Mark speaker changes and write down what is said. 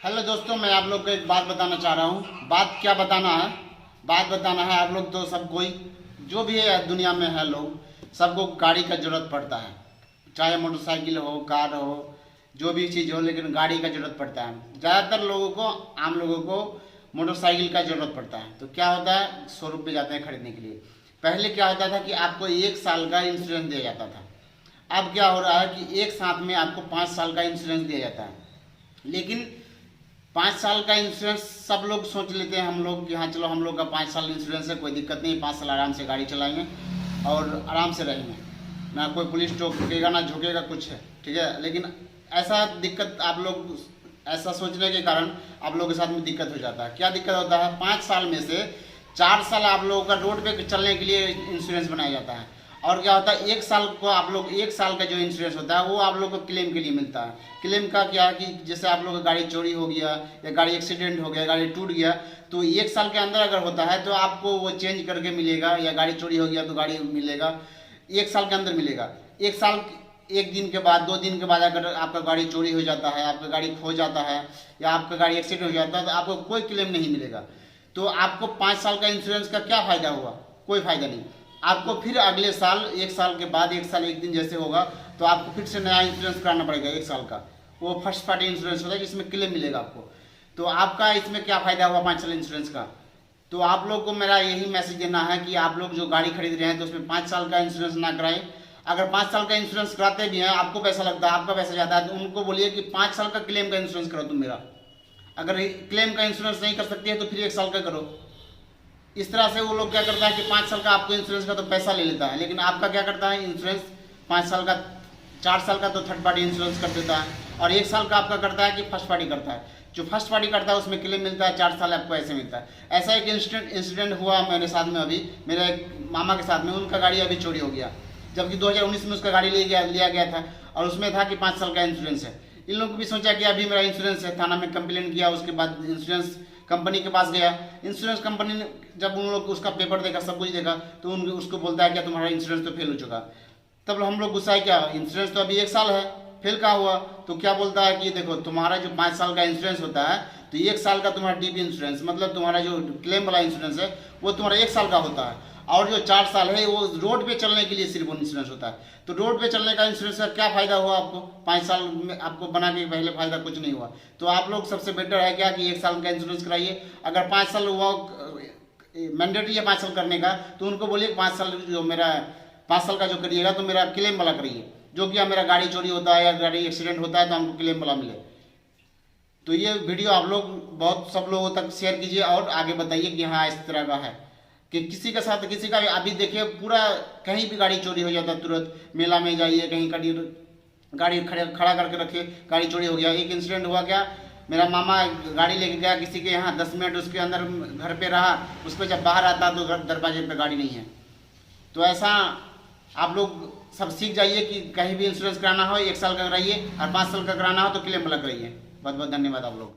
Speaker 1: Hello दोस्तों, मैं आप लोग को एक बात बताना चाह रहा हूँ। बात क्या बताना है? बात बताना है, आप लोग तो सब कोई जो भी है दुनिया में है लोग सबको गाड़ी का ज़रूरत पड़ता है। चाहे मोटरसाइकिल हो, कार हो, जो भी चीज़ हो, लेकिन गाड़ी का ज़रूरत पड़ता है। ज़्यादातर लोगों को, आम लोगों को मोटरसाइकिल का ज़रूरत पड़ता है। तो क्या होता है, शोरूम पे जाते हैं खरीदने के लिए। पहले क्या होता था कि आपको 1 साल का इंश्योरेंस दिया जाता था। अब क्या हो रहा है कि एक साथ में आपको 5 साल का इंश्योरेंस दिया जाता है। लेकिन 5 साल का इंश्योरेंस सब लोग सोच लेते हैं, हम लोग कि हाँ चलो हम लोग का 5 साल इंश्योरेंस है, कोई दिक्कत नहीं, 5 साल आराम से गाड़ी चलाएंगे और आराम से रहेंगे, ना कोई पुलिस टोकेगा ना झोंकेगा कुछ है, ठीक है। लेकिन ऐसा दिक्कत आप लोग ऐसा सोचने के कारण आप लोगों के साथ में दिक्कत हो जाता है। क्या दिक्कत होता है? 5 साल में से 4 साल आप लोगों का रोड पे चलने के लिए इंश्योरेंस बनाया जाता है। और क्या होता है, 1 साल को आप लोग 1 साल का जो इंश्योरेंस होता है वो आप लोग को क्लेम के लिए मिलता है। क्लेम का क्या है कि जैसे आप लोग का गाड़ी चोरी हो गया या गाड़ी एक्सीडेंट हो गया, गाड़ी टूट गया, तो 1 साल के अंदर अगर होता है तो आपको वो चेंज करके मिलेगा, या गाड़ी चोरी हो गया तो गाड़ी मिलेगा 1 साल के अंदर मिलेगा। 1 साल 1 दिन के बाद, 2 दिन के बाद अगर आपका गाड़ी चोरी हो जाता है, आपका गाड़ी खो जाता है या आपका गाड़ी एक्सीडेंट हो जाता है तो आपको कोई क्लेम नहीं मिलेगा। तो आपको 5 साल का इंश्योरेंस का क्या फ़ायदा हुआ? कोई फ़ायदा नहीं। आपको फिर अगले साल, 1 साल के बाद, 1 साल 1 दिन जैसे होगा तो आपको फिर से नया इंश्योरेंस कराना पड़ेगा 1 साल का। वो फर्स्ट पार्टी इंश्योरेंस होता है जिसमें क्लेम मिलेगा आपको। तो आपका इसमें क्या फ़ायदा हुआ 5 साल इंश्योरेंस का? तो आप लोग को मेरा यही मैसेज देना है कि आप लोग जो गाड़ी खरीद रहे हैं तो उसमें 5 साल का इंश्योरेंस ना कराएं। अगर 5 साल का इंश्योरेंस कराते भी हैं, आपको पैसा लगता है, आपका पैसा जाता है, तो उनको बोलिए कि 5 साल का क्लेम का इंश्योरेंस करो तुम मेरा। अगर क्लेम का इंश्योरेंस नहीं कर सकती है तो फिर 1 साल का करो। इस तरह से वो लोग क्या करता है कि 5 साल का आपको इंश्योरेंस का तो पैसा ले लेता है, लेकिन आपका क्या करता है इंश्योरेंस 5 साल का, 4 साल का तो थर्ड पार्टी इंश्योरेंस कर देता है, और 1 साल का आपका करता है कि फर्स्ट पार्टी करता है। जो फर्स्ट पार्टी करता है उसमें क्लेम मिलता है, 4 साल आपको ऐसे मिलता है। ऐसा एक इंसिडेंट हुआ मेरे साथ में, अभी मेरे एक मामा के साथ में, उनका गाड़ी अभी चोरी हो गया, जबकि 2019 में उसका गाड़ी लिया गया था और उसमें था कि 5 साल का इंश्योरेंस है। इन लोगों को भी सोचा कि अभी मेरा इंश्योरेंस है, थाना में कंप्लेन किया, उसके बाद इंश्योरेंस कंपनी के पास गया। इंश्योरेंस कंपनी ने जब उन लोग उसका पेपर देखा, सब कुछ देखा, तो उन उसको बोलता है क्या तुम्हारा इंश्योरेंस तो फेल हो चुका। तब हम लोग गुस्सा है, क्या इंश्योरेंस तो अभी 1 साल है, फेल कहाँ हुआ? तो क्या बोलता है कि देखो तुम्हारा जो 5 साल का इंश्योरेंस होता है तो 1 साल का तुम्हारा डीप इंश्योरेंस, मतलब तुम्हारा जो क्लेम वाला इंश्योरेंस है वो तुम्हारा 1 साल का होता है, और जो 4 साल है वो रोड पे चलने के लिए सिर्फ इंश्योरेंस होता है। तो रोड पे चलने का इंश्योरेंस का क्या फायदा हुआ आपको? 5 साल में आपको बना के पहले फायदा कुछ नहीं हुआ। तो आप लोग सबसे बेटर है क्या कि 1 साल का इंश्योरेंस कराइए। अगर 5 साल हुआ मैंडेटरी है 5 साल करने का, तो उनको बोलिए 5 साल जो मेरा 5 साल का जो करिएगा तो मेरा क्लेम वाला करिए, जो कि मेरा गाड़ी चोरी होता है या गाड़ी एक्सीडेंट होता है तो हमको क्लेम वाला मिले। तो ये वीडियो आप लोग बहुत सब लोगों तक शेयर कीजिए और आगे बताइए कि हाँ इस तरह का है कि किसी के साथ, किसी का अभी देखिए पूरा कहीं भी गाड़ी चोरी हो जाता है, तुरंत मेला में जाइए, कहीं गाड़ी खड़ा करके रखिए, गाड़ी चोरी हो गया। एक इंसिडेंट हुआ, क्या मेरा मामा गाड़ी लेके गया किसी के यहाँ, 10 मिनट उसके अंदर घर पे रहा, उसको जब बाहर आता तो घर दरवाजे पे गाड़ी नहीं है। तो ऐसा आप लोग सब सीख जाइए कि कहीं भी इंश्योरेंस कराना हो 1 साल का कराइए, और 5 साल का कराना हो तो क्लेम वाला कराइए। बहुत बहुत धन्यवाद आप लोग।